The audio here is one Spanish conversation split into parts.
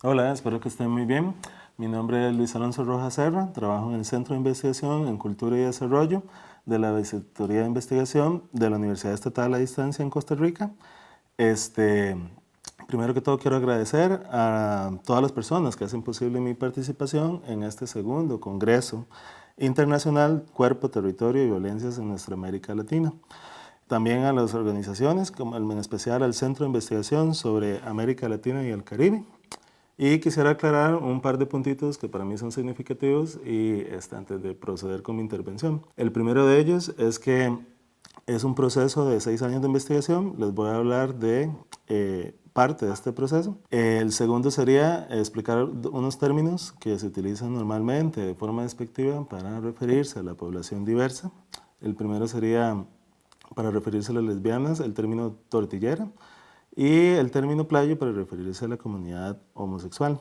Hola, espero que estén muy bien. Mi nombre es Luis Alonso Rojas Serra, trabajo en el Centro de Investigación en Cultura y Desarrollo de la Vicerrectoría de Investigación de la Universidad Estatal a Distancia en Costa Rica. Este, Primero que todo quiero agradecer a todas las personas que hacen posible mi participación en este segundo Congreso Internacional Cuerpo, Territorio y Violencias en nuestra América Latina. También a las organizaciones, como en especial al Centro de Investigación sobre América Latina y el Caribe. Y quisiera aclarar un par de puntitos que para mí son significativos antes de proceder con mi intervención. El primero de ellos es que es un proceso de 6 años de investigación. Les voy a hablar de parte de este proceso. El segundo sería explicar unos términos que se utilizan normalmente de forma despectiva para referirse a la población diversa. El primero sería, para referirse a las lesbianas, el término tortillera, y el término playo para referirse a la comunidad homosexual.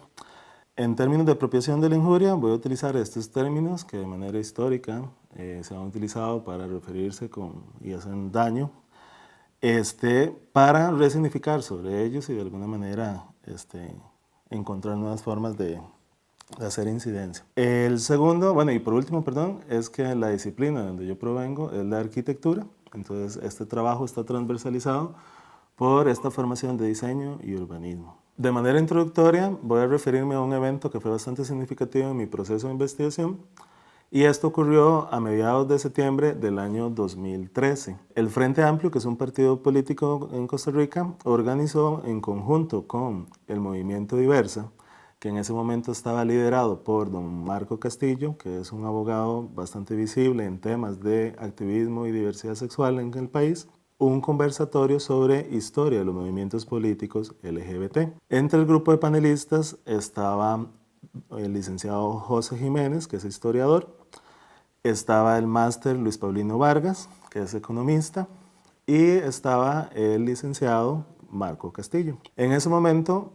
En términos de apropiación de la injuria, voy a utilizar estos términos que de manera histórica se han utilizado para referirse y hacer daño, para resignificar sobre ellos y de alguna manera encontrar nuevas formas de hacer incidencia. El segundo, bueno, y por último, perdón, es que la disciplina donde yo provengo es la arquitectura. Entonces, este trabajo está transversalizado por esta formación de diseño y urbanismo. De manera introductoria, voy a referirme a un evento que fue bastante significativo en mi proceso de investigación, y esto ocurrió a mediados de septiembre del año 2013. El Frente Amplio, que es un partido político en Costa Rica, organizó en conjunto con el Movimiento Diversa, que en ese momento estaba liderado por don Marco Castillo, que es un abogado bastante visible en temas de activismo y diversidad sexual en el país, un conversatorio sobre historia de los movimientos políticos LGBT. Entre el grupo de panelistas estaba el licenciado José Jiménez, que es historiador, estaba el máster Luis Paulino Vargas, que es economista, y estaba el licenciado Marco Castillo. En ese momento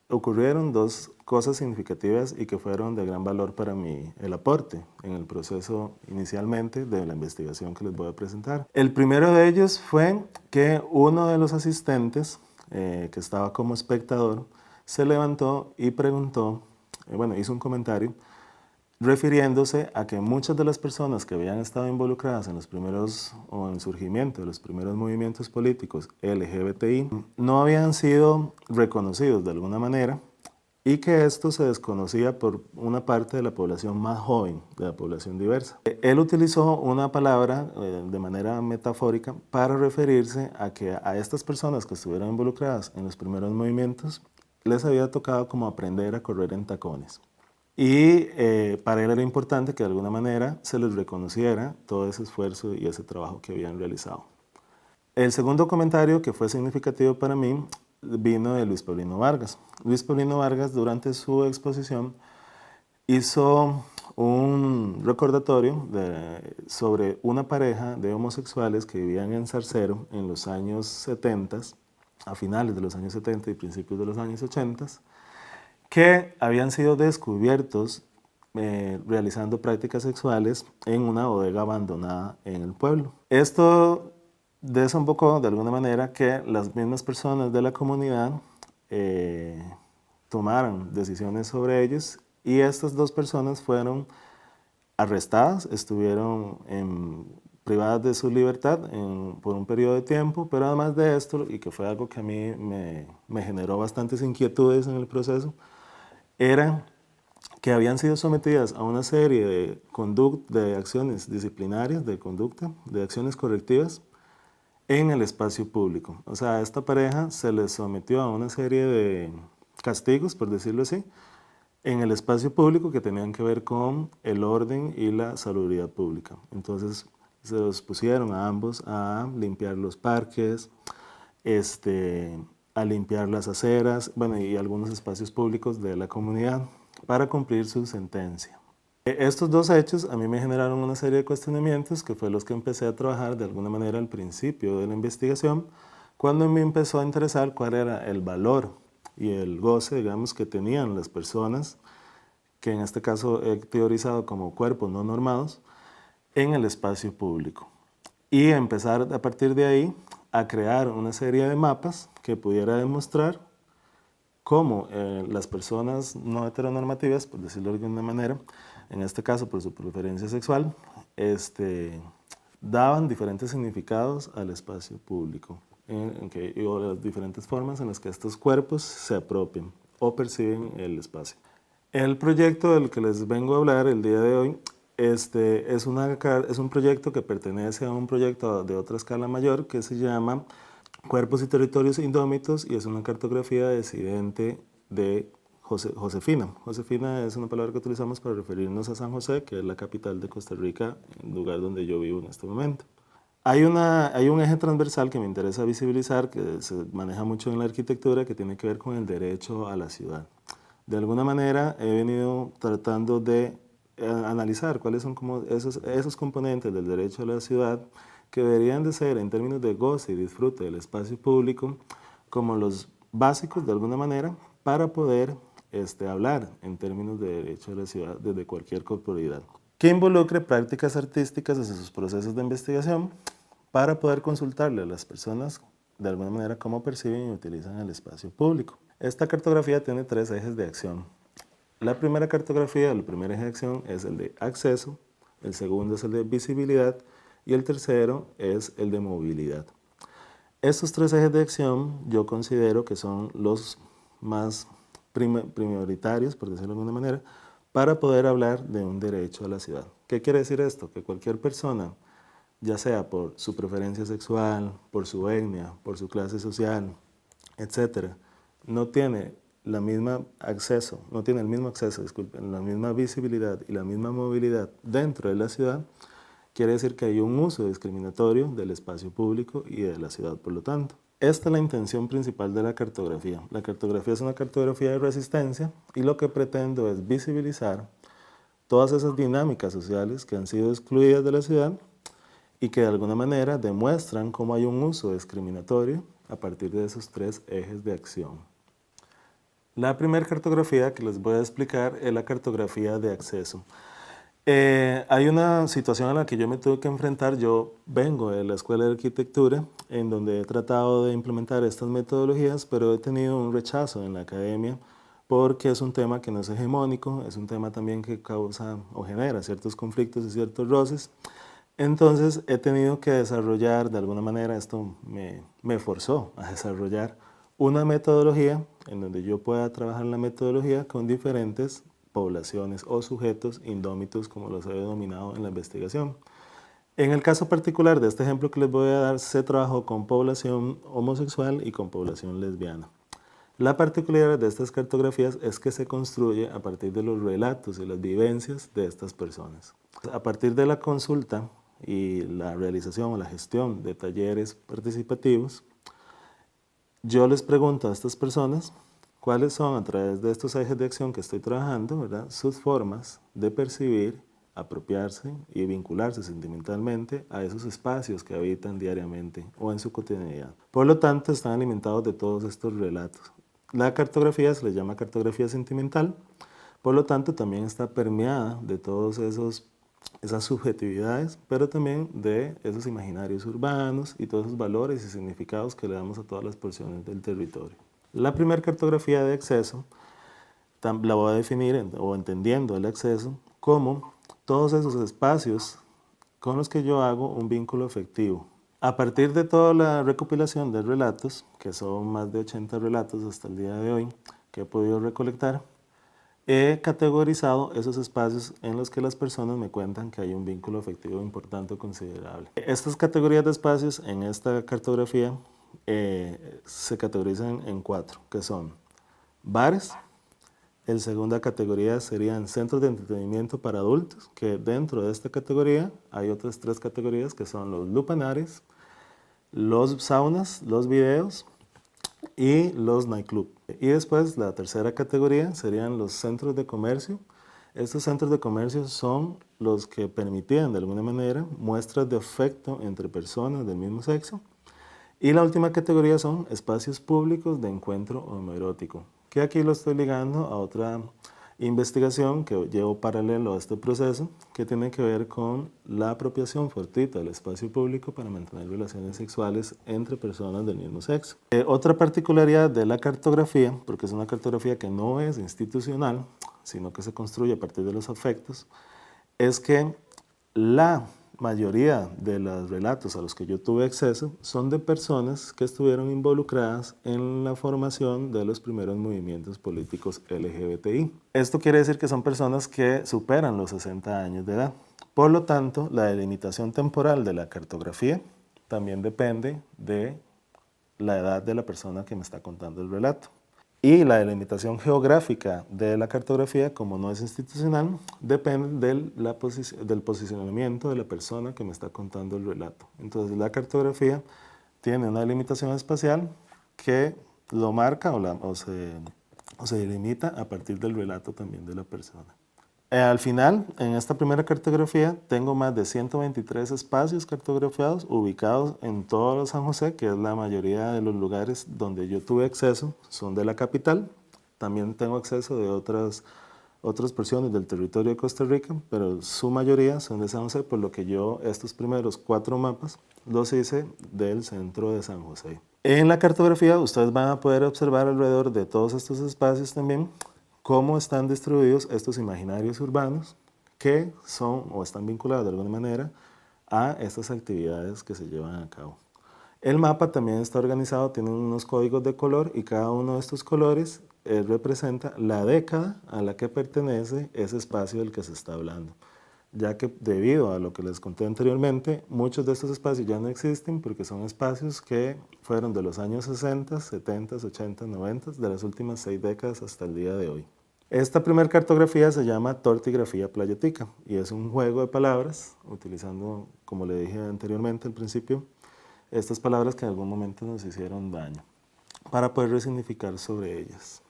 ocurrieron dos cosas significativas y que fueron de gran valor para mí el aporte en el proceso inicialmente de la investigación que les voy a presentar. El primero de ellos fue que uno de los asistentes, que estaba como espectador, se levantó y preguntó, hizo un comentario refiriéndose a que muchas de las personas que habían estado involucradas en los primeros o en el surgimiento de los primeros movimientos políticos LGBTI no habían sido reconocidos de alguna manera, y que esto se desconocía por una parte de la población más joven, de la población diversa. Él utilizó una palabra de manera metafórica para referirse a que a estas personas que estuvieron involucradas en los primeros movimientos les había tocado como aprender a correr en tacones. Y para él era importante que de alguna manera se les reconociera todo ese esfuerzo y ese trabajo que habían realizado. El segundo comentario que fue significativo para mí vino de Luis Paulino Vargas. Luis Paulino Vargas, durante su exposición, hizo un recordatorio sobre una pareja de homosexuales que vivían en Zarcero en los años 70, a finales de los años 70 y principios de los años 80, que habían sido descubiertos realizando prácticas sexuales en una bodega abandonada en el pueblo. Esto desembocó de alguna manera que las mismas personas de la comunidad tomaran decisiones sobre ellos, y estas dos personas fueron arrestadas, estuvieron privadas de su libertad por un periodo de tiempo, pero además de esto, y que fue algo que a mí me generó bastantes inquietudes en el proceso, era que habían sido sometidas a una serie de acciones disciplinarias, de conducta, de acciones correctivas en el espacio público. O sea, a esta pareja se les sometió a una serie de castigos, por decirlo así, en el espacio público que tenían que ver con el orden y la salubridad pública. Entonces se los pusieron a ambos a limpiar los parques, a limpiar las aceras, bueno, y algunos espacios públicos de la comunidad para cumplir su sentencia. Estos dos hechos a mí me generaron una serie de cuestionamientos que fue los que empecé a trabajar de alguna manera al principio de la investigación, cuando me empezó a interesar cuál era el valor y el goce, digamos, que tenían las personas, que en este caso he teorizado como cuerpos no normados, en el espacio público. Y empezar a partir de ahí a crear una serie de mapas que pudiera demostrar cómo las personas no heteronormativas, por decirlo de alguna manera, en este caso por su preferencia sexual, daban diferentes significados al espacio público, o las diferentes formas en las que estos cuerpos se apropian o perciben el espacio. El proyecto del que les vengo a hablar el día de hoy es un proyecto que pertenece a un proyecto de otra escala mayor que se llama Cuerpos y Territorios Indómitos, y es una cartografía disidente de Josefina. Josefina es una palabra que utilizamos para referirnos a San José, que es la capital de Costa Rica, el lugar donde yo vivo en este momento. Hay un eje transversal que me interesa visibilizar, que se maneja mucho en la arquitectura, que tiene que ver con el derecho a la ciudad. De alguna manera he venido tratando de analizar cuáles son como esos componentes del derecho a la ciudad que deberían de ser, en términos de goce y disfrute del espacio público, como los básicos de alguna manera para poder hablar en términos de derecho a la ciudad desde cualquier corporidad, que involucre prácticas artísticas desde sus procesos de investigación para poder consultarle a las personas de alguna manera cómo perciben y utilizan el espacio público. Esta cartografía tiene 3 ejes de acción. La primera cartografía, el primer eje de acción es el de acceso, el segundo es el de visibilidad y el tercero es el de movilidad. Estos 3 ejes de acción yo considero que son los más prioritarios, por decirlo de alguna manera, para poder hablar de un derecho a la ciudad. ¿Qué quiere decir esto? Que cualquier persona, ya sea por su preferencia sexual, por su etnia, por su clase social, etcétera, no tiene el mismo acceso, disculpen, la misma visibilidad y la misma movilidad dentro de la ciudad, quiere decir que hay un uso discriminatorio del espacio público y de la ciudad, por lo tanto. Esta es la intención principal de la cartografía. La cartografía es una cartografía de resistencia y lo que pretendo es visibilizar todas esas dinámicas sociales que han sido excluidas de la ciudad y que de alguna manera demuestran cómo hay un uso discriminatorio a partir de esos 3 ejes de acción. La primera cartografía que les voy a explicar es la cartografía de acceso. Hay una situación a la que yo me tuve que enfrentar. Yo vengo de la Escuela de Arquitectura, en donde he tratado de implementar estas metodologías, pero he tenido un rechazo en la academia porque es un tema que no es hegemónico, es un tema también que causa o genera ciertos conflictos y ciertos roces. Entonces he tenido que desarrollar, de alguna manera esto me forzó a desarrollar una metodología en donde yo pueda trabajar la metodología con diferentes poblaciones o sujetos indómitos, como los he denominado en la investigación. En el caso particular de este ejemplo que les voy a dar, se trabajó con población homosexual y con población lesbiana. La particularidad de estas cartografías es que se construye a partir de los relatos y las vivencias de estas personas. A partir de la consulta y la realización o la gestión de talleres participativos, yo les pregunto a estas personas cuáles son, a través de estos ejes de acción que estoy trabajando, ¿verdad?, sus formas de percibir, apropiarse y vincularse sentimentalmente a esos espacios que habitan diariamente o en su cotidianidad. Por lo tanto, están alimentados de todos estos relatos. La cartografía se le llama cartografía sentimental, por lo tanto también está permeada de todos esas subjetividades, pero también de esos imaginarios urbanos y todos esos valores y significados que le damos a todas las porciones del territorio. La primera cartografía de acceso la voy a definir, o entendiendo el acceso, como todos esos espacios con los que yo hago un vínculo afectivo. A partir de toda la recopilación de relatos, que son más de 80 relatos hasta el día de hoy que he podido recolectar, he categorizado esos espacios en los que las personas me cuentan que hay un vínculo afectivo importante o considerable. Estas categorías de espacios en esta cartografía se categorizan en 4, que son bares. La segunda categoría serían centros de entretenimiento para adultos, que dentro de esta categoría hay otras 3 categorías que son los lupanares, los saunas, los videos y los nightclubs. Y después la tercera categoría serían los centros de comercio. Estos centros de comercio son los que permitían de alguna manera muestras de afecto entre personas del mismo sexo. Y la última categoría son espacios públicos de encuentro homoerótico, que aquí lo estoy ligando a otra investigación que llevo paralelo a este proceso, que tiene que ver con la apropiación fortuita del espacio público para mantener relaciones sexuales entre personas del mismo sexo. Otra particularidad de la cartografía, porque es una cartografía que no es institucional, sino que se construye a partir de los afectos, es que la mayoría de los relatos a los que yo tuve acceso son de personas que estuvieron involucradas en la formación de los primeros movimientos políticos LGBTI. Esto quiere decir que son personas que superan los 60 años de edad. Por lo tanto, la delimitación temporal de la cartografía también depende de la edad de la persona que me está contando el relato. Y la delimitación geográfica de la cartografía, como no es institucional, depende del posicionamiento de la persona que me está contando el relato. Entonces, la cartografía tiene una delimitación espacial que lo marca o se delimita a partir del relato también de la persona. Al final, en esta primera cartografía, tengo más de 123 espacios cartografiados ubicados en todo San José, que es la mayoría de los lugares donde yo tuve acceso, son de la capital. También tengo acceso de otras porciones del territorio de Costa Rica, pero su mayoría son de San José, por lo que yo estos primeros 4 mapas los hice del centro de San José. En la cartografía ustedes van a poder observar alrededor de todos estos espacios también cómo están distribuidos estos imaginarios urbanos que son o están vinculados de alguna manera a estas actividades que se llevan a cabo. El mapa también está organizado, tiene unos códigos de color y cada uno de estos colores representa la década a la que pertenece ese espacio del que se está hablando. Ya que debido a lo que les conté anteriormente, muchos de estos espacios ya no existen porque son espacios que fueron de los años 60, 70, 80, 90, de las últimas 6 décadas hasta el día de hoy. Esta primera cartografía se llama Tortigrafía Playotica y es un juego de palabras, utilizando, como le dije anteriormente al principio, estas palabras que en algún momento nos hicieron daño, para poder resignificar sobre ellas.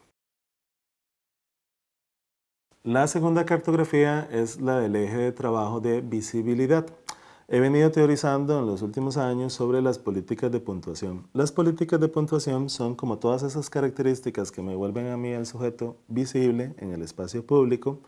La segunda cartografía es la del eje de trabajo de visibilidad. He venido teorizando en los últimos años sobre las políticas de puntuación. Las políticas de puntuación son como todas esas características que me vuelven a mí el sujeto visible en el espacio público,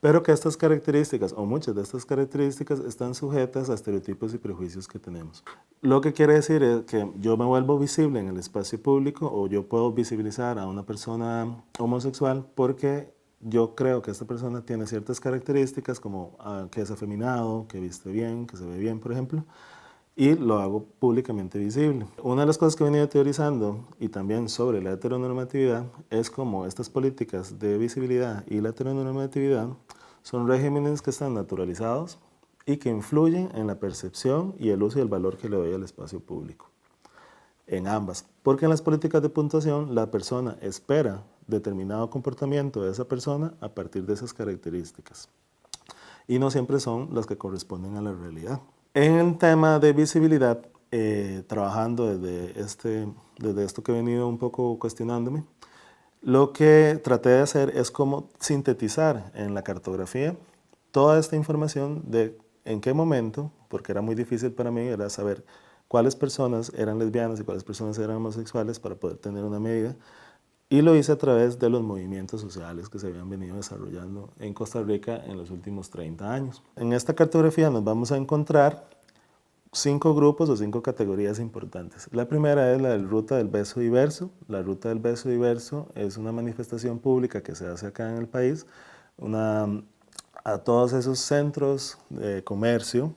pero que estas características, o muchas de estas características, están sujetas a estereotipos y prejuicios que tenemos. Lo que quiere decir es que yo me vuelvo visible en el espacio público o yo puedo visibilizar a una persona homosexual porque yo creo que esta persona tiene ciertas características como que es afeminado, que viste bien, que se ve bien, por ejemplo, y lo hago públicamente visible. Una de las cosas que he venido teorizando y también sobre la heteronormatividad es cómo estas políticas de visibilidad y la heteronormatividad son regímenes que están naturalizados y que influyen en la percepción y el uso y el valor que le doy al espacio público. En ambas, porque en las políticas de puntuación la persona espera determinado comportamiento de esa persona a partir de esas características y no siempre son las que corresponden a la realidad. En el tema de visibilidad, trabajando desde esto que he venido un poco cuestionándome, lo que traté de hacer es como sintetizar en la cartografía toda esta información de en qué momento, porque era muy difícil para mí, era saber cuáles personas eran lesbianas y cuáles personas eran homosexuales para poder tener una medida. Y lo hice a través de los movimientos sociales que se habían venido desarrollando en Costa Rica en los últimos 30 años. En esta cartografía nos vamos a encontrar 5 grupos o 5 categorías importantes. La primera es la Ruta del Beso Diverso. La Ruta del Beso Diverso es una manifestación pública que se hace acá en el país, a todos esos centros de comercio,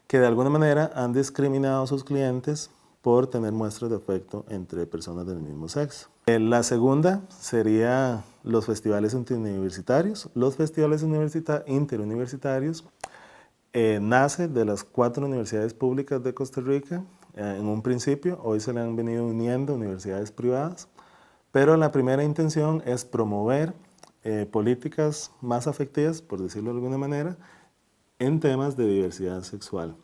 que de alguna manera han discriminado a sus clientes por tener muestras de afecto entre personas del mismo sexo. La segunda sería los festivales interuniversitarios. Los festivales interuniversitarios nace de las 4 universidades públicas de Costa Rica en un principio. Hoy se le han venido uniendo universidades privadas, pero la primera intención es promover políticas más afectivas, por decirlo de alguna manera, en temas de diversidad sexual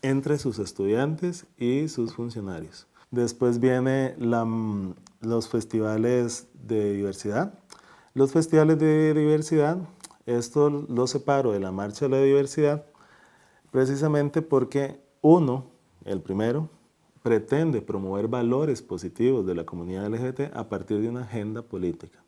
entre sus estudiantes y sus funcionarios. Después viene los festivales de diversidad. Los festivales de diversidad, esto lo separo de la Marcha de la Diversidad, precisamente porque uno, el primero, pretende promover valores positivos de la comunidad LGBT a partir de una agenda política.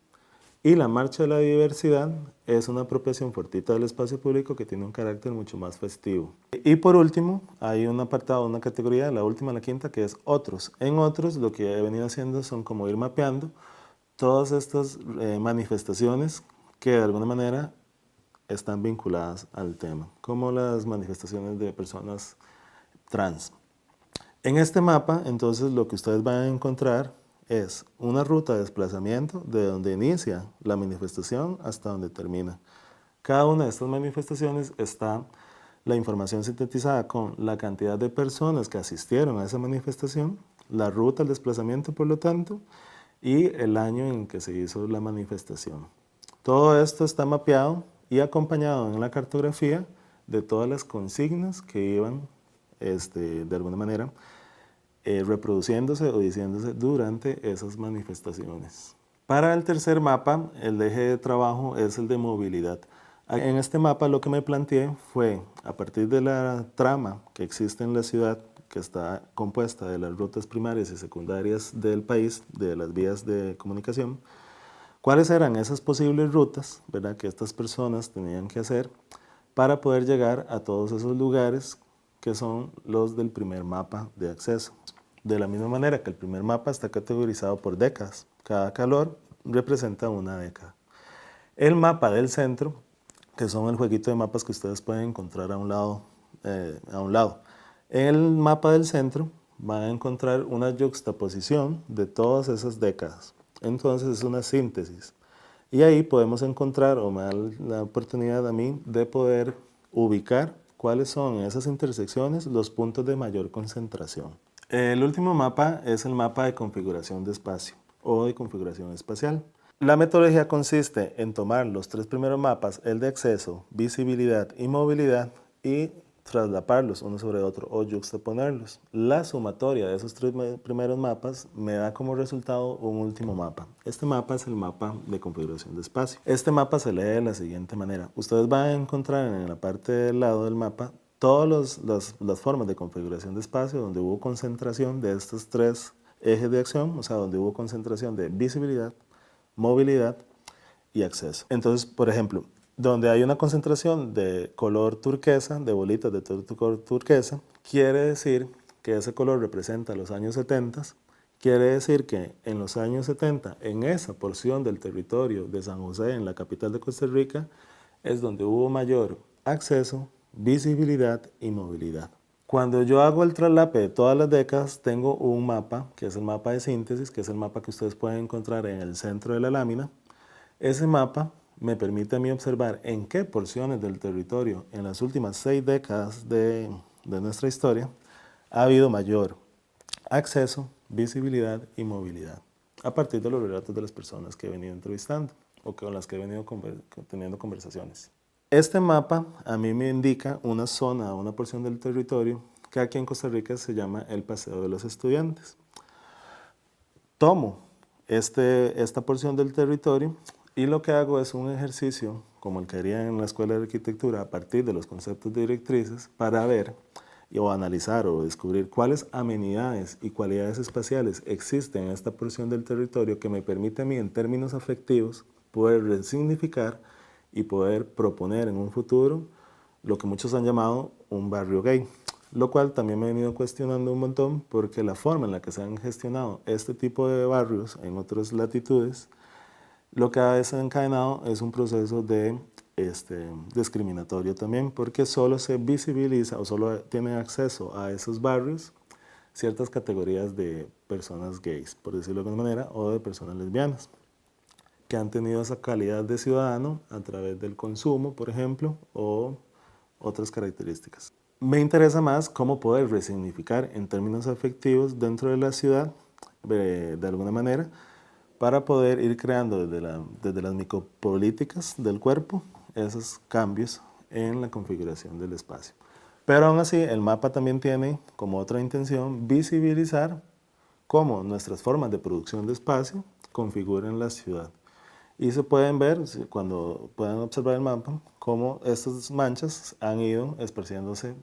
Y la Marcha de la Diversidad es una apropiación fortuita del espacio público que tiene un carácter mucho más festivo. Y por último, hay un apartado, una categoría, la última, la quinta, que es otros. En otros, lo que he venido haciendo son como ir mapeando todas estas manifestaciones que de alguna manera están vinculadas al tema, como las manifestaciones de personas trans. En este mapa, entonces, lo que ustedes van a encontrar es una ruta de desplazamiento de donde inicia la manifestación hasta donde termina. Cada una de estas manifestaciones está la información sintetizada con la cantidad de personas que asistieron a esa manifestación, la ruta, el desplazamiento, por lo tanto, y el año en que se hizo la manifestación. Todo esto está mapeado y acompañado en la cartografía de todas las consignas que iban, de alguna manera, reproduciéndose o diciéndose durante esas manifestaciones. Para el tercer mapa, el eje de trabajo es el de movilidad. En este mapa lo que me planteé fue, a partir de la trama que existe en la ciudad, que está compuesta de las rutas primarias y secundarias del país, de las vías de comunicación, cuáles eran esas posibles rutas, ¿verdad?, que estas personas tenían que hacer para poder llegar a todos esos lugares que son los del primer mapa de acceso. De la misma manera que el primer mapa está categorizado por décadas. Cada color representa una década. El mapa del centro, que son el jueguito de mapas que ustedes pueden encontrar a un lado. En el mapa del centro van a encontrar una yuxtaposición de todas esas décadas. Entonces es una síntesis. Y ahí podemos encontrar, o me da la oportunidad a mí, de poder ubicar cuáles son en esas intersecciones los puntos de mayor concentración. El último mapa es el mapa de configuración de espacio o de configuración espacial. La metodología consiste en tomar los tres primeros mapas, el de acceso, visibilidad y movilidad, y traslaparlos uno sobre otro o yuxtaponerlos. La sumatoria de esos tres primeros mapas me da como resultado un último mapa. Este mapa es el mapa de configuración de espacio. Este mapa se lee de la siguiente manera. Ustedes van a encontrar en la parte del lado del mapa todas las formas de configuración de espacio donde hubo concentración de estos tres ejes de acción, o sea, donde hubo concentración de visibilidad, movilidad y acceso. Entonces, por ejemplo, donde hay una concentración de color turquesa, de bolitas de color turquesa, quiere decir que ese color representa los años 70, quiere decir que en los años 70, en esa porción del territorio de San José, en la capital de Costa Rica, es donde hubo mayor acceso, visibilidad y movilidad. Cuando yo hago el traslape de todas las décadas, tengo un mapa, que es el mapa de síntesis, que es el mapa que ustedes pueden encontrar en el centro de la lámina. Ese mapa me permite a mí observar en qué porciones del territorio en las últimas 6 décadas de nuestra historia ha habido mayor acceso, visibilidad y movilidad, a partir de los relatos de las personas que he venido entrevistando o con las que he venido teniendo conversaciones. Este mapa a mí me indica una zona, una porción del territorio que aquí en Costa Rica se llama el Paseo de los Estudiantes. Tomo esta porción del territorio y lo que hago es un ejercicio, como el que haría en la Escuela de Arquitectura, a partir de los conceptos directrices, para ver o analizar o descubrir cuáles amenidades y cualidades espaciales existen en esta porción del territorio que me permite a mí, en términos afectivos, poder resignificar y poder proponer en un futuro lo que muchos han llamado un barrio gay, lo cual también me he venido cuestionando un montón porque la forma en la que se han gestionado este tipo de barrios en otras latitudes, lo que ha desencadenado es un proceso de discriminatorio también, porque solo se visibiliza o solo tienen acceso a esos barrios ciertas categorías de personas gays, por decirlo de alguna manera, o de personas lesbianas, que han tenido esa calidad de ciudadano a través del consumo, por ejemplo, o otras características. Me interesa más cómo poder resignificar en términos afectivos dentro de la ciudad, de alguna manera, para poder ir creando desde las micropolíticas del cuerpo esos cambios en la configuración del espacio. Pero aún así, el mapa también tiene como otra intención visibilizar cómo nuestras formas de producción de espacio configuran la ciudad. Y se pueden ver, cuando puedan observar el mapa, cómo estas manchas han ido esparciéndose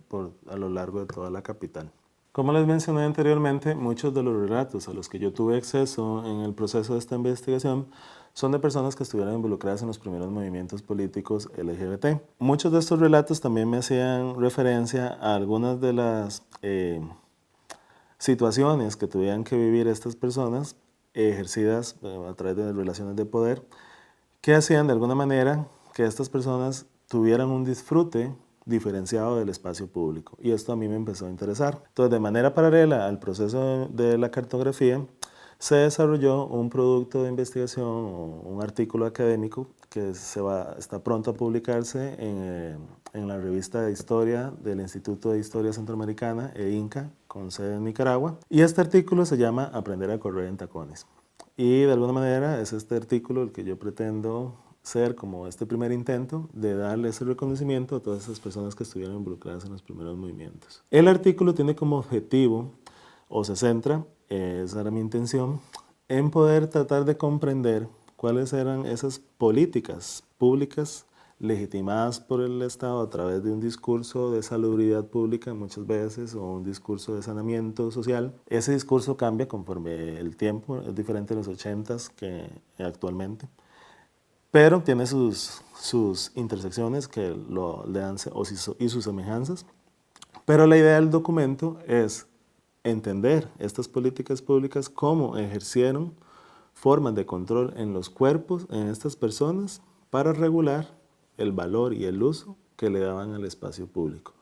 a lo largo de toda la capital. Como les mencioné anteriormente, muchos de los relatos a los que yo tuve acceso en el proceso de esta investigación son de personas que estuvieron involucradas en los primeros movimientos políticos LGBT. Muchos de estos relatos también me hacían referencia a algunas de las situaciones que tuvieran que vivir estas personas ejercidas a través de relaciones de poder, que hacían de alguna manera que estas personas tuvieran un disfrute diferenciado del espacio público. Y esto a mí me empezó a interesar. Entonces, de manera paralela al proceso de la cartografía, se desarrolló un producto de investigación o un artículo académico que está pronto a publicarse en la revista de historia del Instituto de Historia Centroamericana, INCA, con sede en Nicaragua. Y este artículo se llama Aprender a correr en tacones. Y de alguna manera es este artículo el que yo pretendo ser como este primer intento de darle ese reconocimiento a todas esas personas que estuvieron involucradas en los primeros movimientos. El artículo tiene como objetivo, o se centra, esa era mi intención, en poder tratar de comprender cuáles eran esas políticas públicas legitimadas por el Estado a través de un discurso de salubridad pública muchas veces o un discurso de saneamiento social. Ese discurso cambia conforme el tiempo, es diferente en los 80s que actualmente, pero tiene sus intersecciones que le dan, y sus semejanzas. Pero la idea del documento es entender estas políticas públicas, cómo ejercieron formas de control en los cuerpos, en estas personas, para regular el valor y el uso que le daban al espacio público,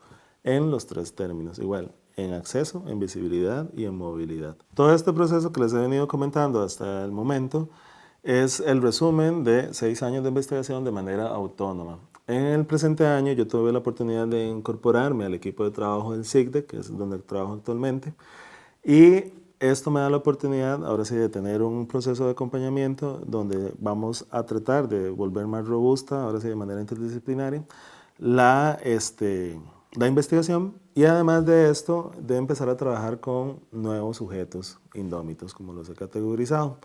en los tres términos, igual, en acceso, en visibilidad y en movilidad. Todo este proceso que les he venido comentando hasta el momento es el resumen de 6 años de investigación de manera autónoma. En el presente año yo tuve la oportunidad de incorporarme al equipo de trabajo del SIGDE, que es donde trabajo actualmente, y esto me da la oportunidad ahora sí de tener un proceso de acompañamiento donde vamos a tratar de volver más robusta, ahora sí de manera interdisciplinaria, la investigación, y además de esto de empezar a trabajar con nuevos sujetos indómitos, como los he categorizado.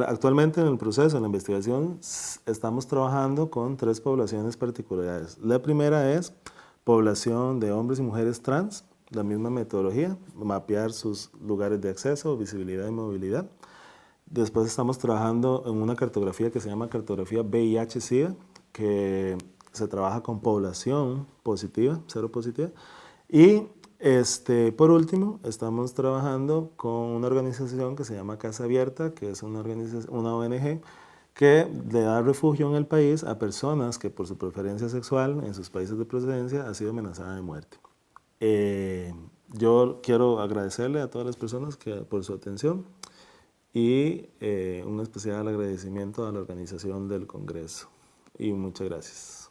Actualmente en el proceso, en la investigación, estamos trabajando con 3 poblaciones particulares. La primera es población de hombres y mujeres trans, la misma metodología, mapear sus lugares de acceso, visibilidad y movilidad. Después estamos trabajando en una cartografía que se llama cartografía VIH-Sida, que se trabaja con población positiva, cero positiva. Y por último, estamos trabajando con una organización que se llama Casa Abierta, que es una ONG que le da refugio en el país a personas que por su preferencia sexual en sus países de procedencia ha sido amenazada de muerte. Yo quiero agradecerle a todas las personas por su atención y un especial agradecimiento a la organización del Congreso. Y muchas gracias.